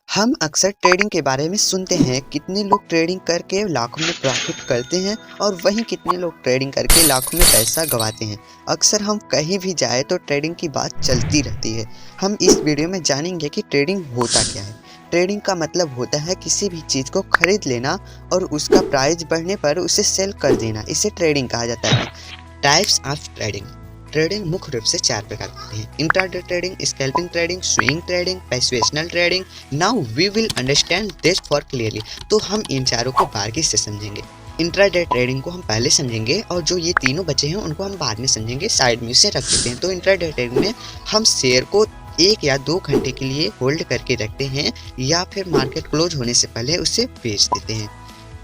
हम अक्सर ट्रेडिंग के बारे में सुनते हैं। कितने लोग ट्रेडिंग करके लाखों में प्रॉफिट करते हैं और वहीं कितने लोग ट्रेडिंग करके लाखों में पैसा गंवाते हैं। अक्सर हम कहीं भी जाए तो ट्रेडिंग की बात चलती रहती है। हम इस वीडियो में जानेंगे कि ट्रेडिंग होता क्या है। ट्रेडिंग का मतलब होता है किसी भी चीज़ को खरीद लेना और उसका प्राइस बढ़ने पर उसे सेल कर देना। इसे ट्रेडिंग कहा जाता है। Types of trading. ट्रेडिंग मुख्य रूप से 4 प्रकार की है। Intraday trading, scalping trading, swing trading, positional trading. Now we will understand this for clearly. तो हम इन चारों को बारीकी से समझेंगे। इंट्राडे ट्रेडिंग को हम पहले समझेंगे और जो ये तीनों बचे हैं उनको हम बाद में समझेंगे। साइड में उसे रख देते हैं। तो इंट्राडे ट्रेडिंग में हम शेयर को 1 या 2 घंटे के लिए होल्ड करके रखते हैं या फिर मार्केट क्लोज होने से पहले उसे बेच देते हैं।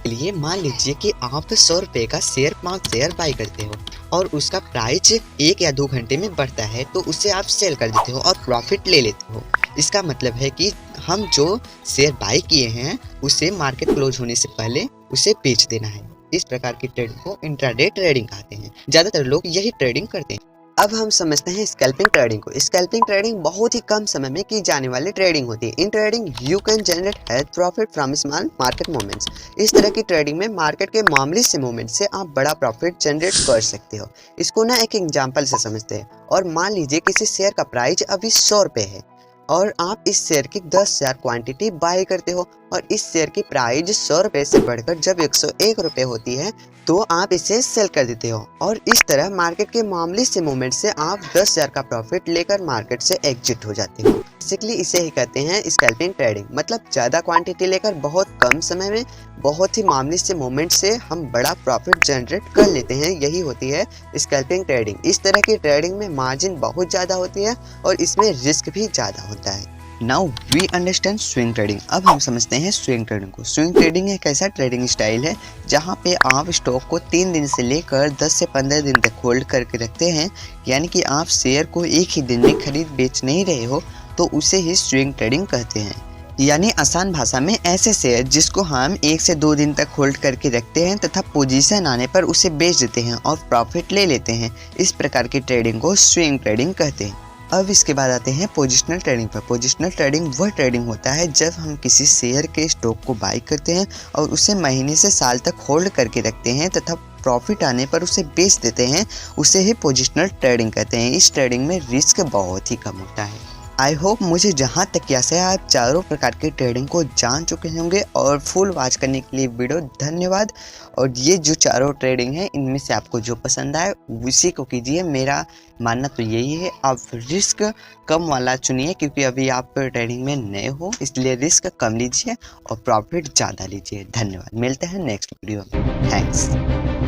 लिए मान लीजिए कि आप 100 रुपये का शेयर 5 शेयर बाई करते हो और उसका प्राइस 1 या 2 घंटे में बढ़ता है तो उसे आप सेल कर देते हो और प्रॉफिट ले लेते हो। इसका मतलब है कि हम जो शेयर बाई किए हैं उसे मार्केट क्लोज होने से पहले उसे बेच देना है। इस प्रकार की ट्रेडिंग को इंट्राडे ट्रेडिंग कहते हैं। ज़्यादातर लोग यही ट्रेडिंग करते हैं। अब हम समझते हैं स्कैल्पिंग ट्रेडिंग को। स्कैल्पिंग ट्रेडिंग बहुत ही कम समय में की जाने वाली ट्रेडिंग होती है। In trading you can generate health profit from small market movements. इस तरह की ट्रेडिंग में मार्केट के मामूली से मूवमेंट से आप बड़ा प्रॉफिट जनरेट कर सकते हो। इसको ना एक एग्जांपल से समझते हैं। और मान लीजिए किसी शेयर का प्राइस अभी 100 रुपये है और आप इस शेयर की 10,000 क्वांटिटी बाय करते हो और इस शेयर की प्राइस 100 रुपये से बढ़कर जब 101 रुपये होती है तो आप इसे सेल कर देते हो। और इस तरह मार्केट के मामूली से मूवमेंट से आप 10,000 का प्रॉफिट लेकर मार्केट से एग्जिट हो जाते हो। बेसिकली इसे ही कहते हैं स्कैल्पिंग ट्रेडिंग। मतलब ज़्यादा क्वांटिटी लेकर बहुत कम समय में बहुत ही मामूली से मूवमेंट से हम बड़ा प्रॉफिट जनरेट कर लेते हैं। यही होती है स्कैल्पिंग ट्रेडिंग। इस तरह की ट्रेडिंग में मार्जिन बहुत ज़्यादा होती है और इसमें रिस्क भी ज़्यादा होता है। Now we understand swing trading. अब हम समझते हैं स्विंग ट्रेडिंग को। स्विंग ट्रेडिंग एक ऐसा ट्रेडिंग स्टाइल है जहां पे आप स्टॉक को 3 दिन से लेकर 10 से 15 दिन तक होल्ड करके रखते हैं। यानी कि आप शेयर को एक ही दिन में खरीद बेच नहीं रहे हो तो उसे ही स्विंग ट्रेडिंग कहते हैं। यानी आसान भाषा में ऐसे शेयर जिसको हम 1 से 2 दिन तक होल्ड करके रखते हैं तथा पोजीशन आने पर उसे बेच देते हैं और प्रॉफिट ले लेते हैं। इस प्रकार की ट्रेडिंग को स्विंग ट्रेडिंग कहते हैं। अब इसके बाद आते हैं पोजिशनल ट्रेडिंग पर। पोजिशनल ट्रेडिंग वह ट्रेडिंग होता है जब हम किसी शेयर के स्टॉक को बाई करते हैं और उसे महीने से साल तक होल्ड करके रखते हैं तथा प्रॉफिट आने पर उसे बेच देते हैं। उसे ही पोजिशनल ट्रेडिंग कहते हैं। इस ट्रेडिंग में रिस्क बहुत ही कम होता है। आई होप मुझे जहाँ तक याद है आप चारों प्रकार की ट्रेडिंग को जान चुके होंगे और फुल वॉच करने के लिए वीडियो धन्यवाद। और ये जो चारों ट्रेडिंग है इनमें से आपको जो पसंद आए उसी को कीजिए। मेरा मानना तो यही है आप रिस्क कम वाला चुनिए क्योंकि अभी आप ट्रेडिंग में नए हो, इसलिए रिस्क कम लीजिए और प्रॉफिट ज़्यादा लीजिए। धन्यवाद। मिलते हैं नेक्स्ट वीडियो में। थैंक्स।